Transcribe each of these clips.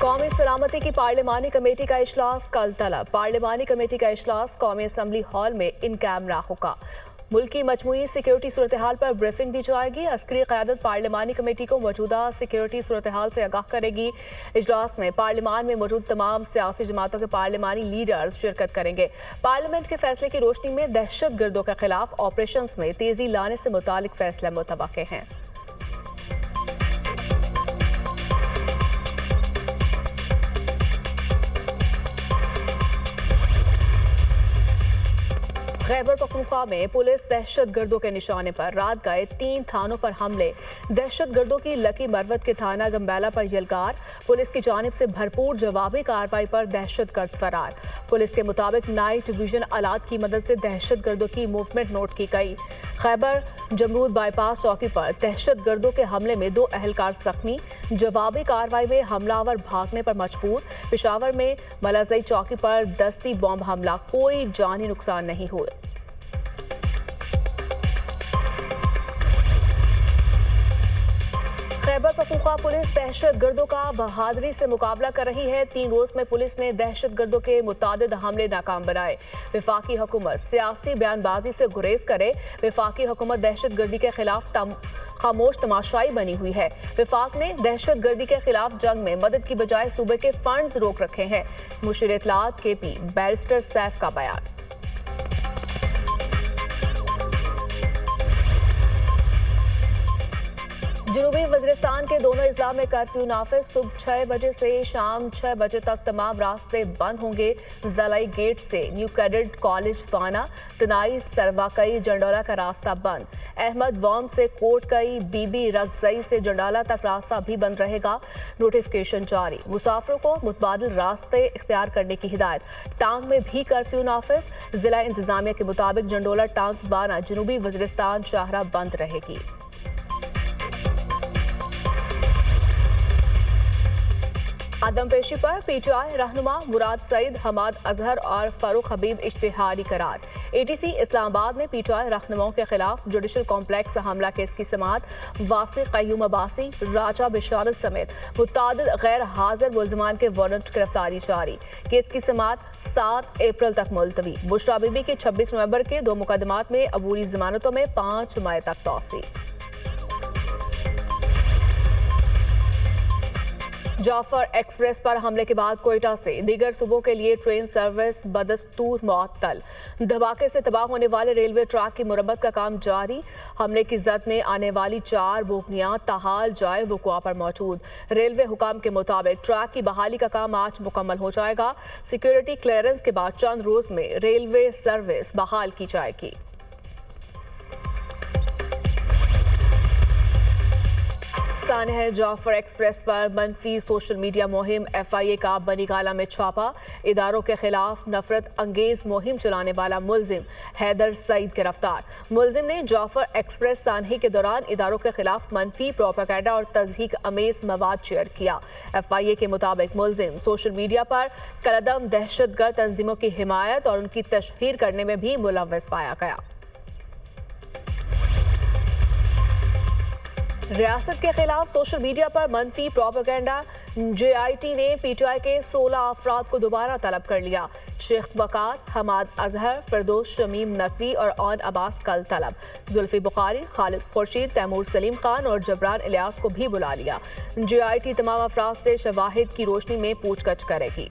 कौमी सलामती की पार्लिमानी कमेटी का इजलास कल तलब। पार्लिमानी कमेटी का इजलास कौमी असम्बली हॉल में इन कैमरा होगा। मुल्की मजमूई सिक्योरिटी सूरत हाल पर ब्रीफिंग दी जाएगी। अस्करी क़यादत पार्लिमानी कमेटी को मौजूदा सिक्योरिटी सूरत हाल से आगाह करेगी। इजलास में पार्लिमान में मौजूद तमाम सियासी जमातों के पार्लिमानी लीडर्स शिरकत करेंगे। पार्लियामेंट के फैसले की रोशनी में दहशत गर्दों के खिलाफ ऑपरेशन में तेजी लाने से मुतालिक फैसले मुतवक्के हैं। खैबर पख्तूनख्वा में पुलिस दहशत गर्दों के निशाने पर रात गए 3 थानों पर हमले। दहशत गर्दों की लकी मरवत के थाना गंबैला पर यलगार। पुलिस की जानिब से भरपूर जवाबी कार्रवाई पर दहशत गर्द फरार। पुलिस के मुताबिक नाइट विजन आलात की मदद से दहशत गर्दों की मूवमेंट नोट की गई। खैबर जमरूद बाईपास चौकी पर दहशत गर्दों के हमले में 2 अहलकार जख्मी। जवाबी कार्रवाई में हमलावर भागने पर मजबूर। पेशावर में मलाजई चौकी पर दस्ती बॉम्ब हमला, कोई जानी नुकसान नहीं हुए। खैबर पख्तूनख्वा पुलिस दहशत गर्दों का बहादुरी से मुकाबला कर रही है। 3 रोज में पुलिस ने दहशत गर्दों के मुतादिद हमले नाकाम बनाए। वफाकी हुकूमत सियासी बयानबाजी से गुरेज करे। वफाकी हुकूमत दहशत गर्दी के खिलाफ खामोश तमाशाई बनी हुई है। वफाक ने दहशत गर्दी के खिलाफ जंग में मदद की बजाय सूबे के फंड्स रोक रखे हैं। मुशीर इत्तलात KP बैरिस्टर सैफ का बयान। जनूबी वज़ीरिस्तान के दोनों अजला में कर्फ्यू नाफिज। सुबह 6 बजे से शाम 6 बजे तक तमाम रास्ते बंद होंगे। जलाई गेट से न्यू कैडेट कॉलेज फाना, तनाई सरवाकई जंडोला का रास्ता बंद। अहमद वॉम से कोटकई, बीबी रगजई से जंडाला तक रास्ता भी बंद रहेगा। नोटिफिकेशन जारी। मुसाफिरों को मुतबादिल रास्ते इख्तियार करने की हिदायत। टांग में भी कर्फ्यू नाफिज। जिला इंतजामिया के मुताबिक जंडोला टांग बाना जनूबी वज़ीरिस्तान शाहरा बंद रहेगी। आदम पेशी पर PTI रहनुमा मुराद सईद, हमाद अजहर और फारूक हबीब इश्तिहारी करार। ATC इस्लामाबाद ने PTI रहनुमाओं के खिलाफ जुडिशल कॉम्प्लेक्स हमला केस की समाअत। वासी क़य्यूम अब्बासी, राजा बिशारत समेत मुतादिद गैर हाजिर मुल्ज़मान के वारंट गिरफ्तारी जारी। केस की समाअत 7 अप्रैल तक मुलतवी। बुशरा बीबी की 26 नवंबर के 2 मुकदमात में अबूरी जमानतों में 5 मई तक तौसी। जाफर एक्सप्रेस पर हमले के बाद कोयटा से दीगर सूबों के लिए ट्रेन सर्विस बदस्तूर मुअत्तल। धमाके से तबाह होने वाले रेलवे ट्रैक की मुरम्मत का काम जारी। हमले की जद में आने वाली 4 बोगियां ताहाल जाए वुक़ुआ पर मौजूद। रेलवे हुकाम के मुताबिक ट्रैक की बहाली का काम आज मुकम्मल हो जाएगा। सिक्योरिटी क्लियरेंस के बाद चंद रोज में रेलवे सर्विस बहाल की जाएगी। सानह जाफर एक्सप्रेस पर मनफी सोशल मीडिया मुहिम। FIA का बनीगाला में छापा। इदारों के खिलाफ नफरत अंगेज मुहिम चलाने वाला मुलजिम हैदर सईद गिरफ्तार। मुलजिम ने जाफर एक्सप्रेस सानहे के दौरान इदारों के खिलाफ मनफी प्रोपेगेंडा और तज़हीक अमेज मवाद शेयर किया। FIA के मुताबिक मुलजिम सोशल मीडिया पर कलदम दहशतगर्द तंजीमों की हिमायत और उनकी तशहीर करने में भी मुलव्वस पाया गया। रियासत के खिलाफ सोशल मीडिया पर मनफी प्रोपेगेंडा। JIT ने PTI के 16 अफराद को दोबारा तलब कर लिया। शेख वकास, हमाद अजहर, फिरदौस शमीम नकवी और ऑन अब्बास कल तलब। जुल्फी बुखारी, खालिद खुर्शीद, तैमूर सलीम खान और जबरान इलियास को भी बुला लिया। JIT तमाम अफराद से शवाहिद की रोशनी में पूछताछ करेगी।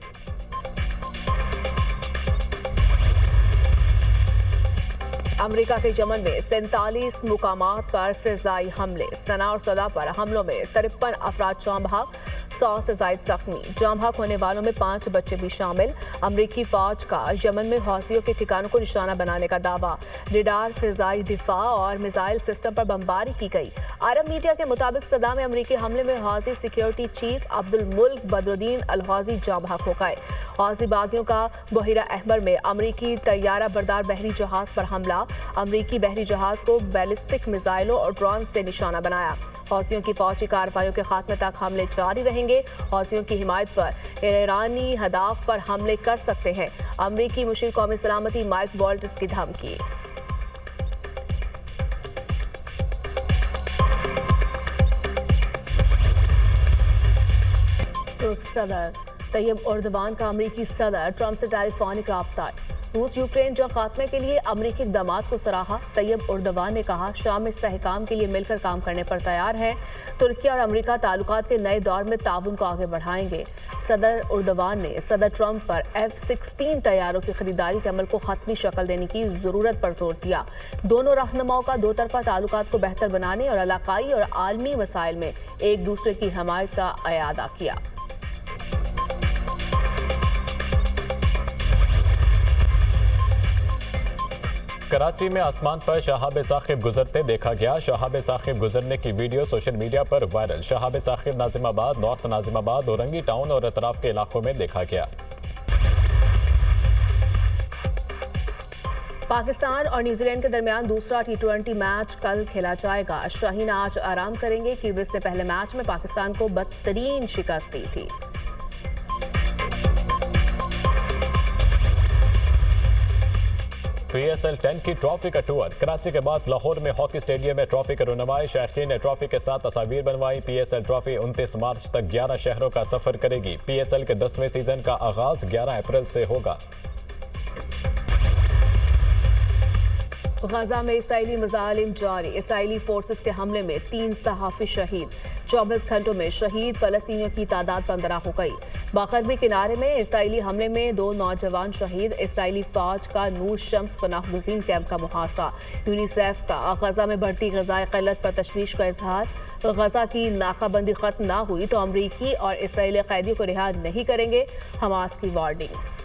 अमेरिका के यमन में 47 मुकामात पर फिजाई हमले। सना और सदा पर हमलों में 53 अफराद जाम बहक, 100 से जायद जख्मी। जाम बहक होने वालों में 5 बच्चे भी शामिल। अमरीकी फौज का यमन में हौसियों के ठिकानों को निशाना बनाने का दावा। रेडार, फिजाई दिफा और मिसाइल सिस्टम पर बमबारी की गई। अरब मीडिया के मुताबिक सदा में अमरीकी हमले में हौसी सिक्योरिटी चीफ अब्दुल मुल्क बदरुद्दीन अल हौसी जाम बहक हो गए। हौसी बागियों का बहिरा अहमर में अमरीकी तैयारा बरदार बहरी जहाज पर हमला। अमरीकी बहरी जहाज को बैलिस्टिक मिसाइलों और ड्रोन से निशाना बनाया। हौसियों की फौजी कार्रवाइयों के खात्मे तक हमले जारी रहेंगे। हौसियों की हिमायत पर ईरानी हदाफ पर हमले कर सकते हैं। अमरीकी मुशीर कौमी सलामती माइक वॉल्टस की धमकी। तुर्क सदर तैयब उर्दवान का अमरीकी सदर ट्रंप से टेलीफोनिक राब्ता। रूस यूक्रेन जंग खात्मे के लिए अमरीकी इक़दामात को सराहा। तैयब उर्दवान ने कहा शाम में इस्तेहकाम के लिए मिलकर काम करने पर तैयार है। तुर्की और अमरीका ताल्लुकात के नए दौर में ताउन को आगे बढ़ाएंगे। सदर उर्दवान ने सदर ट्रंप पर F-16 तैयारों की खरीदारी के अमल को हतमी शक्ल देने की जरूरत पर जोर दिया। दोनों रहनुमाओं का दो तरफा ताल्लुकात को बेहतर बनाने और इलाकाई और आलमी मसाइल में एक दूसरे की हमायत का अयादा किया। कराची में आसमान पर शहाब साकिब गुजरते देखा गया। शहाब साकिब गुजरने की वीडियो सोशल मीडिया पर viral. Shahab Saqib Nazimabad, north Nazimabad, Orangi town और इतराफ के इलाकों में देखा गया। पाकिस्तान और न्यूजीलैंड के दरमियान दूसरा T20 मैच कल खेला जाएगा। शाहीन आज आराम करेंगे। कीवीज ने पहले मैच में पाकिस्तान को बदतरीन शिकस्त दी थी। PSL 10 की ट्रॉफी का टूर। कराची के बाद लाहौर में हॉकी स्टेडियम में ट्रॉफी की रुनमाई। शायकीन ने ट्रॉफी के साथ तस्वीर बनवाई। PSL ट्रॉफी 29 मार्च तक 11 शहरों का सफर करेगी। PSL के 10वें सीजन का आगाज 11 अप्रैल से होगा। गजा में इसराइली मज़ालिम जारी। इसराइली फोर्सेस के हमले में 3 सहाफ़ी शहीद। 24 घंटों में शहीद फलस्तीनियों की तादाद 15 हो गई। बाखरबी किनारे में इसराइली हमले में 2 नौजवान शहीद। इसराइली फौज का नूर शम्स पनाह गुज़ीन कैंप का मुहासरा। यूनिसेफ का गजा में बढ़ती ग़िज़ाई क़िल्लत पर तशवीश का इजहार। गजा की नाकाबंदी खत्म ना हुई तो अमरीकी और इसराइली कैदियों को रिहा नहीं करेंगे, हमास की वार्निंग।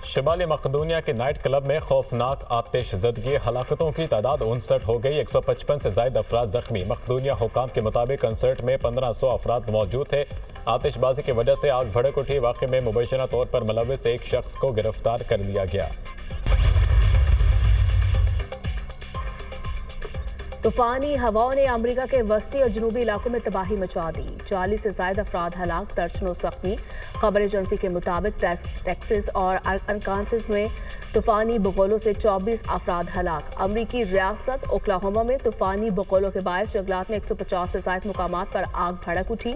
शिमाली मकदूनिया के नाइट क्लब में खौफनाक आतिशज़दगी। हलाकतों की तादाद 59 हो गई। 155 से ज़ायद अफराद जख्मी। मकदूनिया हुकाम के मुताबिक कंसर्ट में 1500 अफराद मौजूद थे। आतिशबाजी की वजह से आग भड़क उठी। वाक़े में मुबैशना तौर पर मुलव्विस एक शख्स को गिरफ्तार कर लिया गया। तूफानी हवाओं ने अमेरिका के वस्ती और जनूबी इलाकों में तबाही मचा दी। 40 से ज्यादा अफराद हलाक, दर्जनों जख्मी। खबर एजेंसी के मुताबिक टेक्सास और अरकानसास में तूफानी बगौलों से 24 अफराद हलाक। अमरीकी रियासत ओक्लाहोमा में तूफानी बगौलों के बायस जंगलात में 150 से ज्यादा मुकामात पर आग भड़क उठी।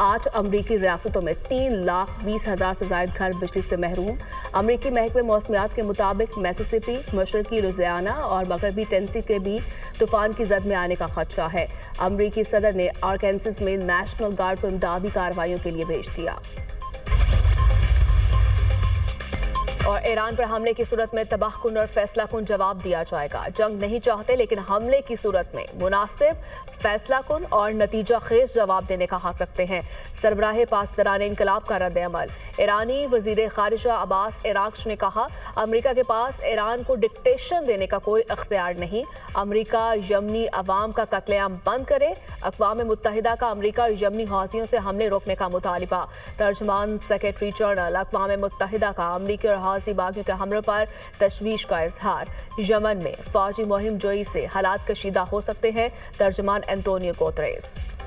8 अमरीकी रियासतों में 3,20,000 से ज्यादा घर बिजली से महरूम। अमरीकी महकमे मौसमियात के मुताबिक मिसिसिपी, मशरकी लुजियाना और मगरबी टेनेसी के भी तूफान की जद में आने का खदशा है। अमरीकी सदर ने आरकानसास में नेशनल गार्ड को इमदादी कार्रवाइयों के लिए भेज दिया। और ईरान पर हमले की सूरत में तबाहकुन और फैसलाकुन जवाब दिया जाएगा। जंग नहीं चाहते लेकिन हमले की सूरत में मुनासिब, फैसलाकुन और नतीजा खेज जवाब देने का हक रखते हैं। सरबराह पासदारान इनकलाब का रद्द अमल। ईरानी वजीर खारिजा अब्बास इराक्ची ने कहा अमरीका के पास ईरान को डिक्टेशन देने का कोई इख्तियार नहीं। अमरीका यमनी अवाम का कत्लेआम बंद करे। अक़वाम मुत्तहिदा का अमरीका और यमनी हौसियों से हमले रोकने का मुतालिबा। तर्जमान सेक्रेटरी जनरल अक़वाम मुत्तहिदा का अमरीकी और हौसी बागियों के हमलों पर तशवीश का इजहार। यमन में फौजी मुहिम जोई से हालात कशीदा हो सकते हैं। तर्जमान एंटोनियो गुतेरेस।